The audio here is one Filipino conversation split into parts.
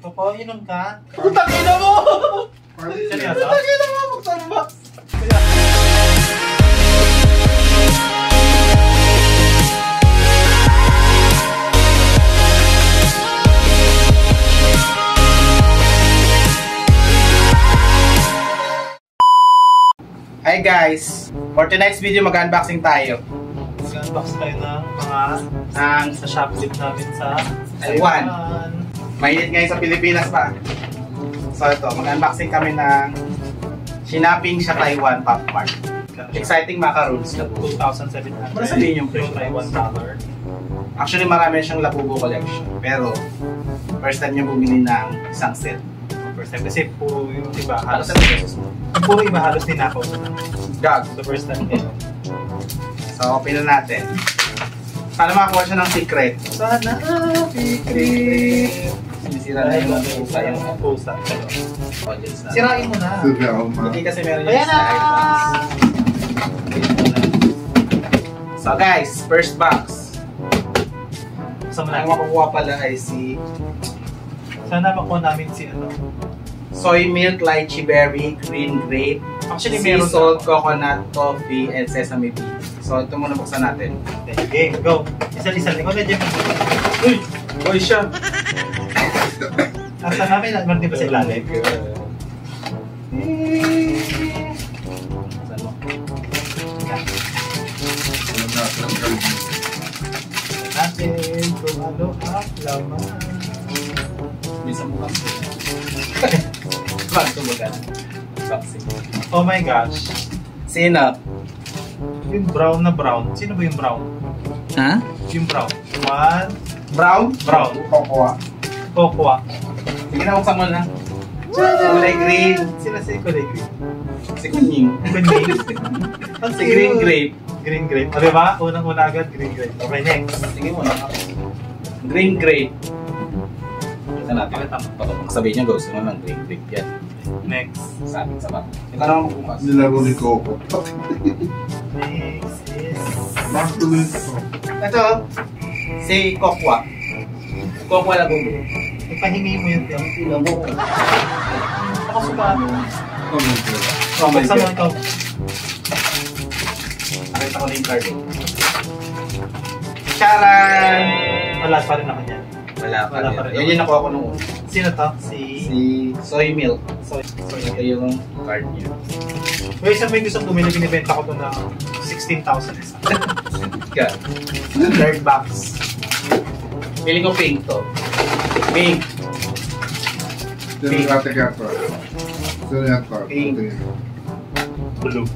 Totoo, inom ka? Putang ina mo! Seryoso? Putang ina mo! Mag-Starbucks! Hi guys! For tonight's video, mag-unboxing tayo. Mag-unbox tayo ng mga Ang sa shopkeep namin sa Taiwan. Mainit ngayon sa Pilipinas pa. So ito, mag-unboxing kami ng Shinaping sa Taiwan Popcorn. Exciting macaroons na po. 2,700. Ano sabihin yung $1. Actually, marami siyang Labubu collection. Pero, first time niya bumili ng isang set. First time kasi puro yung iba halos. Halos Puro iba halos ninakaw. Gag. The first time din. So, open na natin. Paano makakuha siya ng secret? Sana secret. Sinisira na yung pusa yung pusa. audience na. Sirain mo na. Hindi kasi meron yung Ayan na! So guys, first box. Saan mo Ang natin? makukuha pala ay si Sana makuha namin si ano. soy milk, lychee berry, green grape, Actually, sea meron salt, coconut, toffee, and sesame bean. So ito muna buksan natin. Game, go. Isa-isa. Ikaw na dyan. Uy! Uy siya! Nasa namin, meron din ba sa ilalim? Saan mo? Natin kung ano ang laman. Minsan mo kasi. Bakit mo gano'n? Boxing. Oh my gosh. Sino? Yung brown na brown. Sino ba yung brown? Ha? Yung brown. One. Brown? Brown. Cocoa. Cocoa. Sige na, buksan mo na. Kulay green. Sila si kulay green. Si Kunying. Kunying. Si green grape. Green grape. O diba? Unang-una agad, green grape. Okay, next. Sige mo na. Green grape. Ito natin. Pag sabihin niya, gusto mo ng green grape yan. Next. Sa ating sabat. Ito naman magbukas. Nilaro ni Coco. Next is... Ito. Si Kokwa. Kokwa na bumili. Ipahingi mo yung tila mo. Ako sumano. Oh my Buksan mo God. ikaw. Nakita ko na yung card. Charan! Wala pa rin ako niyan. Wala pa Wala pa rin. rin. Yan yung nakuha ko nung una. Sino to? Si Soy milk. So Ito yung card niya. Wait, sa may gustong bumili, binibenta ko to na 16,000 isa. Yeah. Third box. Pili ko pink to. Pink. Sino natin kaya to? Sino yan to? Pink. Blue.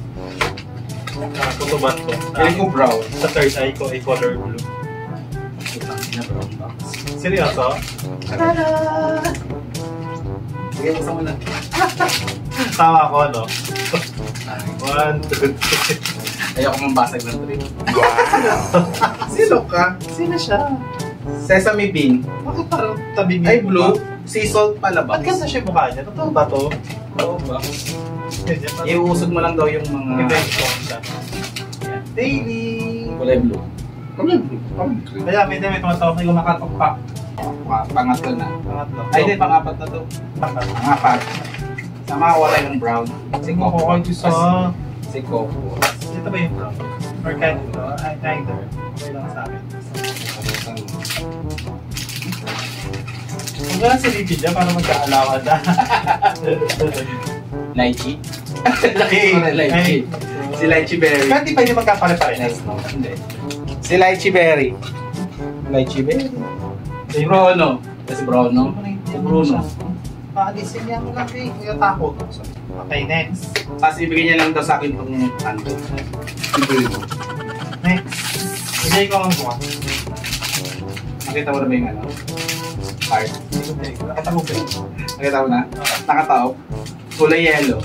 Tutubat ko. Pili ko brown. Sa third eye ko ay color blue. Putang ina, brown box. Seryoso? Sige, buksan mo na. Tama ako, no? 1, 2, 3. Ayoko mong basag ng trip. Sino ka? Sino siya? Sesame bean. Bakit parang tabi niya? Ay, blue. Sea salt pala ba? Ba't ganda siya yung mukha niya? Totoo ba to? Oo ba? Ganyan pa. Iuusog mo lang daw yung mga Invention siya. Daily! kulay blue. Kaya may dami tumatawag na yung makatokpak. Pangatlo na. Pangatlo. Ay, hindi, pangapat na to. Pangapat. Sama wala yung brown. Si Tingnan ko Coco. kayo sa... Si Coco. Ito ba yung brown? Or kahit ito? Neither. Okay lang sa akin. Kung gano'n si Ricky dyan, para magkaalawa na. Lychee? Ay, Lychee. Si Lychee berry. Kahit di pwede magkapare-pares. Hindi. Si Lychee berry. Lychee berry. Si Bruno. Si Bruno. Si Bruno. Paalisin niya mo lang eh. Kaya takot. Okay, next. Tapos ibigay niya lang daw sa akin itong handle. Next. Ibigay ko ang buka. Nakita mo na ba yung ano? Card. Nakita mo ba? Nakita mo na? Nakataob. Kulay yellow.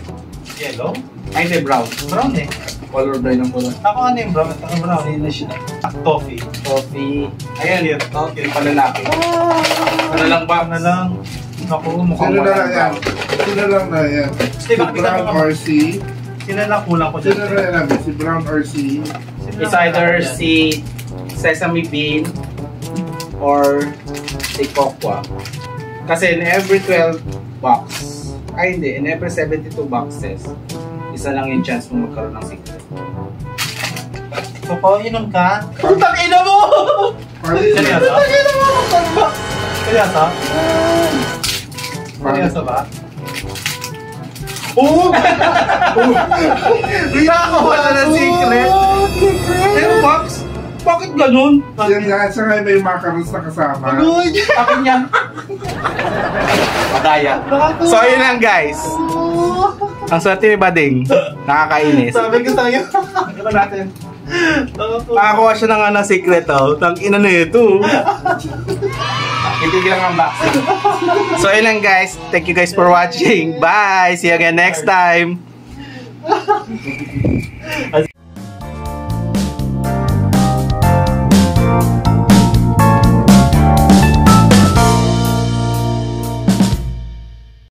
Yellow? Ay, hindi, brown. Brown eh. Color brown ng kulay. Ako ano yung brown? Ito ang brown. Sino siya? Toffee. Coffee. Ayun, ito. Yung palalaki. Ano lang ba? Ano lang. Naku, mukhang Sino na walang yan? brown. Sino lang na yan? Steve, Si bakit Brown ikaw or si... Sino lang kulang ko Sino na yan? Si Brown or si... It's either si Sesame bean or si Kokwa. Kasi in every 12 box, ay hindi, in every 72 boxes, isa lang yung chance mo magkaroon ng secret. So, inom ka? Putang ina mo! Seryoso? Seryoso? Seryoso ba? Oo! Nakakawala ng secret! Pero box, bakit ganun? Yan nga, sa ngayon may macarons na kasama. Akin yan. Madaya. So yun lang guys. Ang swerte ni Bading. Nakakainis. Sabi ko sa'yo. Ito natin. Nakakuha siya ng ano secret oh. Tang ina na ito. Itigil lang ang boxing. So yun lang guys. Thank you guys for watching. Bye! See you again next time.